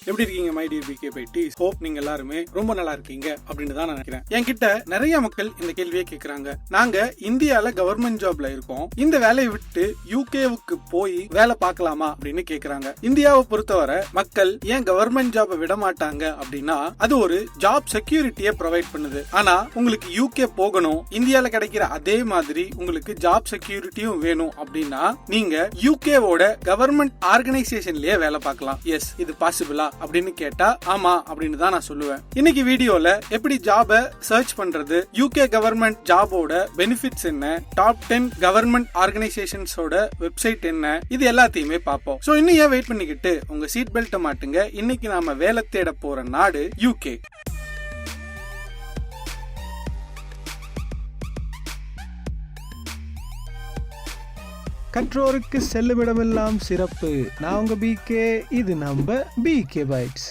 எப்படி இருக்கீங்க my dear Bkbytes? Hope நீங்க எல்லாருமே ரொம்ப நல்லா இருக்கீங்க அப்படின்னு தான் நினைக்கிறேன். என்கிட்ட நிறைய மக்கள் இந்த கேள்வியை கேக்குறாங்க. நாங்க இந்தியால கவர்மெண்ட் ஜாப்ல இருக்கோம், இந்த வேலையை விட்டு யூகேவுக்கு போய் வேலை பார்க்கலாமா அப்படின்னு கேக்குறாங்க. இந்தியாவை பொறுத்தவரை மக்கள் ஏன் கவர்மெண்ட் ஜாபை விட மாட்டாங்க அப்படின்னா அது ஒரு ஜாப் செக்யூரிட்டியை ப்ரொவைட் பண்ணுது. ஆனா உங்களுக்கு யூகே போகணும், இந்தியால கிடைக்கிற அதே மாதிரி உங்களுக்கு ஜாப் செக்யூரிட்டியும் வேணும் அப்படின்னா நீங்க யூகேவோட கவர்மெண்ட் ஆர்கனைசேஷன்லயே வேலை பார்க்கலாம். எஸ், இது பாசிபிளா அப்படின்னு கேட்டா ஆமா அப்படின்னு தான் நான் சொல்லுவேன். இன்னைக்கு வீடியோல எப்படி ஜாப சர்ச் பண்றது, யூகே கவர்மெண்ட் ஜாபோட பெனிஃபிட்ஸ் என்ன, டாப் 10 கவர்மெண்ட் ஆர்கனைசேஷன்ஸோட வெப்சைட் என்ன, இது எல்லாத்தையுமே பார்ப்போம். சோ இன்னும் ஏன் வெயிட் பண்ணிக்கிட்டு உங்க சீட் பெல்ட்டை மாட்டுங்க. இன்னைக்கு நாம வேலை தேட போற நாடு யூகே. கற்றோருக்கு செல்லுமிடமெல்லாம் சிறப்பு. நான் உங்க பிகே, இது நம்ம Bkbytes.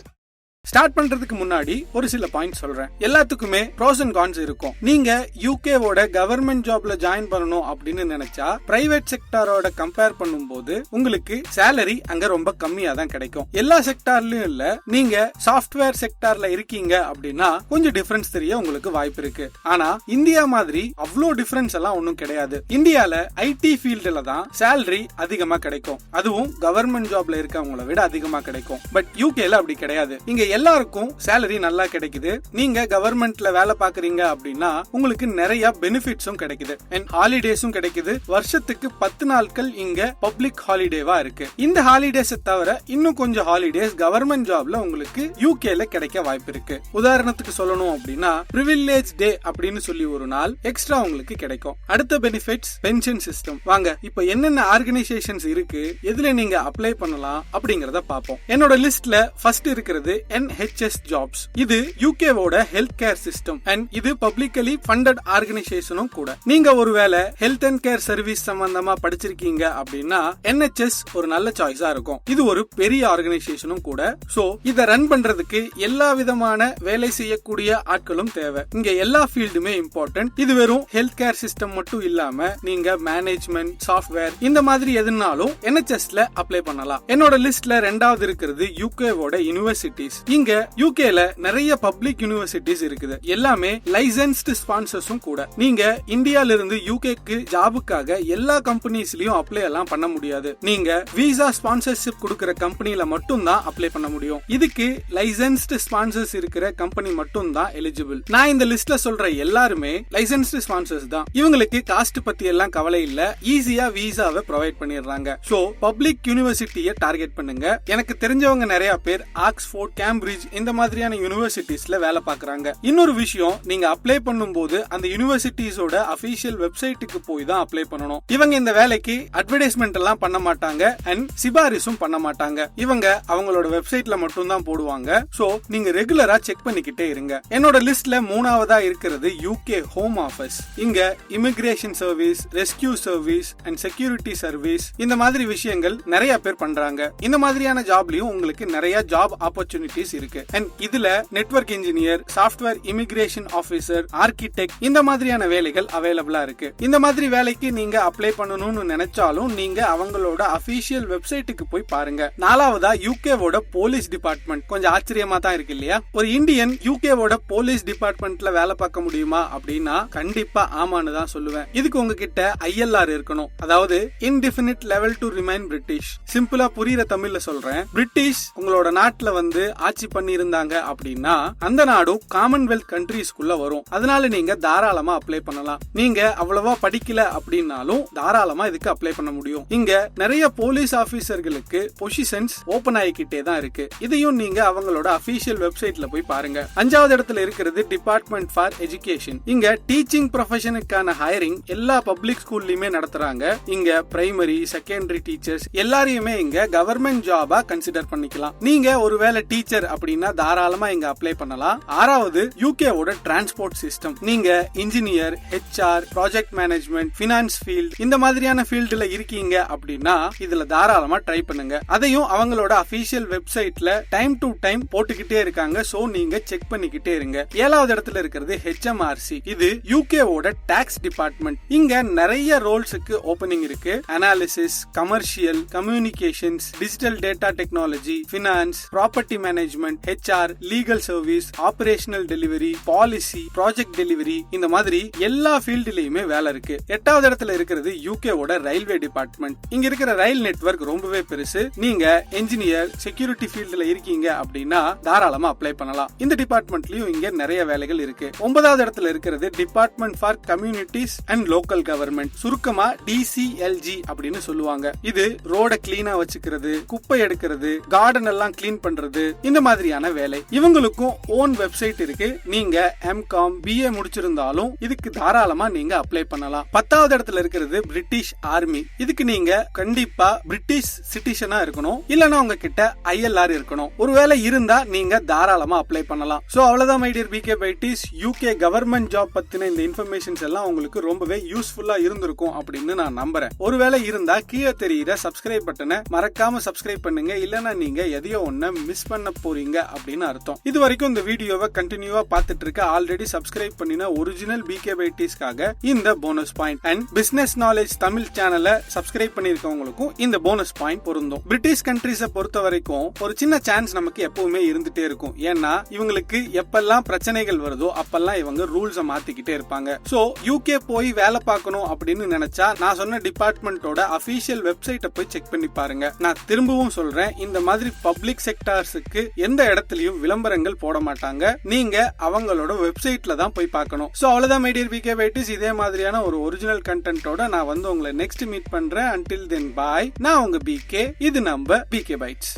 ஸ்டார்ட் பண்றதுக்கு முன்னாடி ஒரு சில பாயிண்ட் சொல்றேன். எல்லாத்துக்குமே ப்ரோஸ் அண்ட் கான்ஸ் இருக்கும். நீங்க யூகேவோட கவர்மெண்ட் ஜாப்ல ஜாயின் பண்ணணும் அப்படின்னு நினைச்சா பிரைவேட் செக்டாரோட கம்பேர் பண்ணும்போது உங்களுக்கு சேலரி அங்க ரொம்ப கம்மியா தான் கிடைக்கும். எல்லா செக்டார்லயும் இல்ல, நீங்க சாஃப்ட்வேர் செக்டார்ல இருக்கீங்க அப்படின்னா கொஞ்சம் டிஃபரன்ஸ் தெரிய உங்களுக்கு வாய்ப்பு இருக்கு. ஆனா இந்தியா மாதிரி அவ்வளோ டிஃபரன்ஸ் எல்லாம் ஒன்னும் கிடையாது. இந்தியால ஐடி ஃபீல்டுல தான் சேலரி அதிகமா கிடைக்கும், அதுவும் கவர்மெண்ட் ஜாப்ல இருக்கவங்களை விட அதிகமா கிடைக்கும். பட் யூகேல அப்படி கிடையாது. இங்க எல்லாருக்கும் சேலரி நல்லா கிடைக்குது. நீங்க கவர்மெண்ட்ல வேலை பாக்குறீங்க அப்படின்னா உங்களுக்கு நிறைய பெனிஃபிட்ஸும் கிடைக்குது அண்ட் ஹாலிடேஸும் கிடைக்குது. வருஷத்துக்கு 10 நாட்கள் இங்க பப்ளிக் ஹாலிடேவா இருக்கு. இந்த ஹாலிடேஸ் தவிர இன்னும் கொஞ்சம் ஹாலிடேஸ் கவர்மெண்ட் ஜாப்ல உங்களுக்கு யூகேல கிடைக்க வாய்ப்பு இருக்கு. உதாரணத்துக்கு சொல்லணும் அப்படின்னா பிரிவிலேஜ் டே அப்படின்னு சொல்லி ஒரு நாள் எக்ஸ்ட்ரா உங்களுக்கு கிடைக்கும். அடுத்த பெனிஃபிட்ஸ் பென்ஷன் சிஸ்டம். வாங்க இப்ப என்னென்ன ஆர்கனைசேஷன்ஸ் இருக்கு, எதுல நீங்க அப்ளை பண்ணலாம் அப்படிங்கறத பாப்போம். என்னோட லிஸ்ட்ல ஃபர்ஸ்ட் இருக்கிறது NHS ஜாப்ஸ். இது யூகேவோட ஹெல்த் கேர் சிஸ்டம் அண்ட் இது பப்ளிக்கலி ஃபண்டட் ஆர்கனைசேஷனும் கூட. நீங்க ஒருவேளை ஹெல்த் அண்ட் கேர் சர்வீஸ் சம்பந்தமா படிச்சிருக்கீங்க அப்படின்னா NHS ஒரு நல்ல சாய்ஸா இருக்கும். இது ஒரு பெரிய ஆர்கனைசேஷனும் கூட. சோ இத ரன் பண்றதுக்கு எல்லா விதமான வேலை செய்யக்கூடிய ஆட்களும் தேவை. இங்க எல்லா ஃபீல்டுமே இம்பார்ட்டன்ட். இது வெறும் ஹெல்த் கேர் சிஸ்டம் மட்டும் இல்லாம நீங்க மேனேஜ்மெண்ட், சாஃப்ட்வேர் இந்த மாதிரி எதுனாலும் NHSல அப்ளை பண்ணலாம். என்னோட லிஸ்ட்ல ரெண்டாவது இருக்கிறது யூகேவோட யூனிவர்சிட்டிஸ். இங்க யூகேல நிறைய பப்ளிக் யூனிவர்சிட்டிஸ் இருக்குது, எல்லாமே லைசென்ஸ்டு ஸ்பான்சர்ஸும் கூட. நீங்க இந்தியால இருந்து யூகேக்கு ஜாபுக்காக எல்லா கம்பெனிஸ்லயும் அப்ளை எல்லாம் பண்ண முடியாது. நீங்க விசா ஸ்பான்சர்ஷிப் கொடுக்கிற கம்பெனில மட்டும் தான் அப்ளை பண்ண முடியும். இதுக்கு லைசென்ஸ்டு ஸ்பான்சர்ஸ் இருக்கிற கம்பெனி மட்டும் தான் எலிஜிபிள். நான் இந்த லிஸ்ட்ல சொல்ற எல்லாருமே லைசென்ஸ்டு ஸ்பான்சர்ஸ் தான். இவங்களுக்கு காஸ்ட் பத்தி எல்லாம் கவலை இல்ல, ஈஸியா விசாவை ப்ரொவைட் பண்ணிடுறாங்க. சோ பப்ளிக் யூனிவர்சிட்டியை டார்கெட் பண்ணுங்க. எனக்கு தெரிஞ்சவங்க நிறைய பேர் ஆக்ஸ்போர்ட், கேம்பிரிட்ஜ் இந்த மாதிரியான யூனிவர்சிட்டிஸ்ல வேலை பார்க்கறாங்க. இன்னொரு விஷயம், நீங்க அப்ளை பண்ணும்போது அந்த யூனிவர்சிட்டிஸோட அபிஷியல் வெப்சைட்டுக்கு போய் தான் அப்ளை பண்ணணும். இவங்க இந்த வேலைக்கு அட்வர்டைஸ்மெண்ட் எல்லாம் பண்ண மாட்டாங்க அண்ட் சிபாரிசும் பண்ண மாட்டாங்க. இவங்க அவங்களோட வெப்சைட்ல மட்டும் தான் போடுவாங்க. சோ நீங்க ரெகுலரா செக் பண்ணிக்கிட்டே இருங்க. என்னோட லிஸ்ட்ல மூணாவதா இருக்கிறது யூகே ஹோம் ஆபீஸ். இங்க immigration service, rescue service and security service இந்த மாதிரி விஷயங்கள் நிறைய பேர் பண்றாங்க. இந்த மாதிரியான ஜாப்லயும் உங்களுக்கு நிறைய ஜாப் ஆப்பர்ச்சுனிட்டிஸ் இருக்கு. அண்ட் இதுல network engineer, software immigration officer, architect இந்த மாதிரியான வேலைகள் அவைலபிளா இருக்கு. இந்த மாதிரி வேலைக்கு நீங்க அப்ளை பண்ணணும்னு நினைச்சாலும் நீங்க அவங்களோட அபிஷியல் வெப்சைட்டுக்கு போய் பாருங்க. நாலாவதா யூகேவோட போலீஸ் டிபார்ட்மெண்ட். கொஞ்சம் ஆச்சரியமா தான் இருக்கு இல்லையா? ஒரு இந்தியன் யூகேவோட போலீஸ் டிபார்ட்மெண்ட்ல வேலை பார்க்க முடியுமா அப்படின்னா கண்டிப்பா ஆமான்னு தான் சொல்லுவேன். இதுக்கு உங்ககிட்ட ILR இருக்கணும், அதாவது இன்டிஃபினிட் லெவல் டு ரிமைன் பிரிட்டிஷ். சிம்பிளா புரியுற தமிழ்ல சொல்றேன். பிரிட்டிஷ் உங்களோட நாட்டுல வந்து ஆட்சி பண்ணி இருந்தாங்க அப்படின்னா அந்த நாடும் காமன்வெல்த் கண்ட்ரீஸ்க்குள்ள வரும். அதனால நீங்க தாராளமா அப்ளை பண்ணலாம். நீங்க அவ்வளவா படிக்கல அப்படின்னாலும் தாராளமா இதுக்கு அப்ளை பண்ண முடியும். இங்க நிறைய போலீஸ் ஆபீசர்களுக்கு பொசிஷன்ஸ் ஓபன் ஆகிக்கிட்டே தான் இருக்கு. இதையும் நீங்க அவங்களோட அபிஷியல் வெப்சைட்ல போய் பாருங்க. அஞ்சாவது இடத்துல இருக்கிறது டிபார்ட்மெண்ட் ஃபார் எஜுகேஷன். இங்க டீச்சிங் ப்ரொஃபஷனுக்கான ஹைரிங் எல்லா பப்ளிக் ஸ்கூல்லயுமே நடத்துறாங்க. இங்க பிரைமரி, செகண்டரி டீச்சர்ஸ் எல்லாரையுமே இங்க கவர்மெண்ட் ஜாபா கன்சிடர் பண்ணிக்கலாம். நீங்க ஒருவேளை டீச்சர் இன்ஜினியர் அப்படின்னா தாராளமா இங்க அப்ளை பண்ணலாம். ஆறாவது யூகேவோட டிரான்ஸ்போர்ட் சிஸ்டம். நீங்க engineer, HR, project management, finance field இந்த மாதிரியான ஃபீல்டுல இருக்கீங்க அப்படின்னா இதுல தாராளமா ட்ரை பண்ணுங்க. அதையும் அவங்களோட அபிஷியல் வெப்சைட்ல டைம் டு டைம் போட்டுக்கிட்டே இருக்காங்க. சோ நீங்க செக் பண்ணிக்கிட்டே இருங்க. ஏழாவது இடத்துல இருக்கிறது ஹெச்எம்ஆர்சி. இது யூகேவோட டாக்ஸ் டிபார்ட்மெண்ட். இங்க நிறைய ரோல்ஸுக்கு ஓபனிங் இருக்கு. Analysis, commercial, communications, digital data technology, finance, property management, HR, legal service, operational delivery, policy, project delivery இந்த மாதிரி எல்லா ஃபீல்டுலயுமே வேலை இருக்கு. எட்டாவது இடத்துல இருக்கிறது யூகேவோட ரயில்வே டிபார்ட்மெண்ட். இங்க இருக்கிற ரயில் நெட்வொர்க் ரொம்பவே பெருசு. நீங்க என்ஜினியர், செக்யூரிட்டி ஃபீல்டுல இருக்கீங்க அப்படின்னா தாராளமா அப்ளை பண்ணலாம். இந்த டிபார்ட்மெண்ட்லயும் இங்க நிறைய வேலைகள் இருக்கு. ஒன்பதாவது இடத்துல இருக்கிறது department for communities and local government. சுருக்கமா டிசிஎல்ஜி அப்படின்னு சொல்லுவாங்க. இது ரோட கிளீனா வச்சுக்கிறது, குப்பை எடுக்கிறது, கார்டன் எல்லாம் கிளீன் பண்றது இந்த மாதிரியான வேலை. இவங்களுக்கும் ஓன் வெப்சைட் இருக்கு. நீங்க எம்காம், பிஏ முடிச்சிருந்தாலும் இதுக்கு தாராளமா நீங்க அப்ளை பண்ணலாம். பத்தாவது இடத்துல இருக்கிறது பிரிட்டிஷ் ஆர்மி. இதுக்கு நீங்க கண்டிப்பா பிரிட்டிஷ் சிட்டிசனா இருக்கணும், இல்லனா உங்க கிட்ட ILR இருக்கணும். ஒருவேளை இருந்தா நீங்க தாராளமா அப்ளை பண்ணலாம். சோ அவ்வளவுதான் my dear Bkbytes. UK government job பத்தின இந்த இன்ஃபர்மேஷன்ஸ் எல்லாம் உங்களுக்கு ரொம்பவே யூஸ்ஃபுல்லா இருந்திருக்கும் அப்படின்னு நான் நம்புறேன். ஒருவேளை இருந்தா கீழே தெரியுற சப்ஸ்கிரைப் பட்டனை மறக்காம சப்ஸ்கிரைப் பண்ணுங்க. இல்லனா நீங்க எதையோ ஒண்ணு மிஸ் பண்ண போறீங்க அப்படின்னு அர்த்தம். இது வரைக்கும் இந்த வீடியோவை கண்டினியூவா பார்த்துட்டு இருக்க ஆல்ரெடி சப்ஸ்கிரைப் பண்ணின ஒரிஜினல் Bkbytesக்காக இந்த bonus point and business knowledge Tamil சேனலை சப்ஸ்கிரைப் பண்ணிருக்கவங்களுக்கும் இந்த போனஸ் பாயிண்ட் பொருந்தும். பிரிட்டிஷ் கண்ட்ரீஸை பொறுத்த வரைக்கும் ஒரு சின்ன சான்ஸ் நமக்கு எப்பவுமே இருந்துட்டே இருக்கும். ஏன்னா இவங்களுக்கு எப்பெல்லாம் பிரச்சனைகள் வருதோ அப்பெல்லாம் இவங்க ரூல்ஸை மாத்திக்கிட்டே இருப்பாங்க. சோ யூகே போய் வேலை பார்க்கணும் அப்படின்னு நினைச்சா நான் சொன்ன டிபார்ட்மெண்டோட அபிஷியல் வெப்சைட்டை போய் செக் பண்ணி பாருங்க. நான் திரும்பவும் சொல்றேன், இந்த மாதிரி பப்ளிக் செக்டார்ஸுக்கு எந்த இடத்துலயும் விளம்பரங்கள் போட மாட்டாங்க. நீங்க அவங்களோட வெப்சைட்ல தான் போய் பார்க்கணும். சோ அவ்வளவுதான் மை டியர் Bkbytes. இதே மாதிரியான ஒரு ஒரிஜினல் கண்டென்ட்டோட நான் வந்து உங்களை நெக்ஸ்ட் மீட் பண்றேன். until then bye. நான் உங்க BK. இது நம்ம Bkbytes.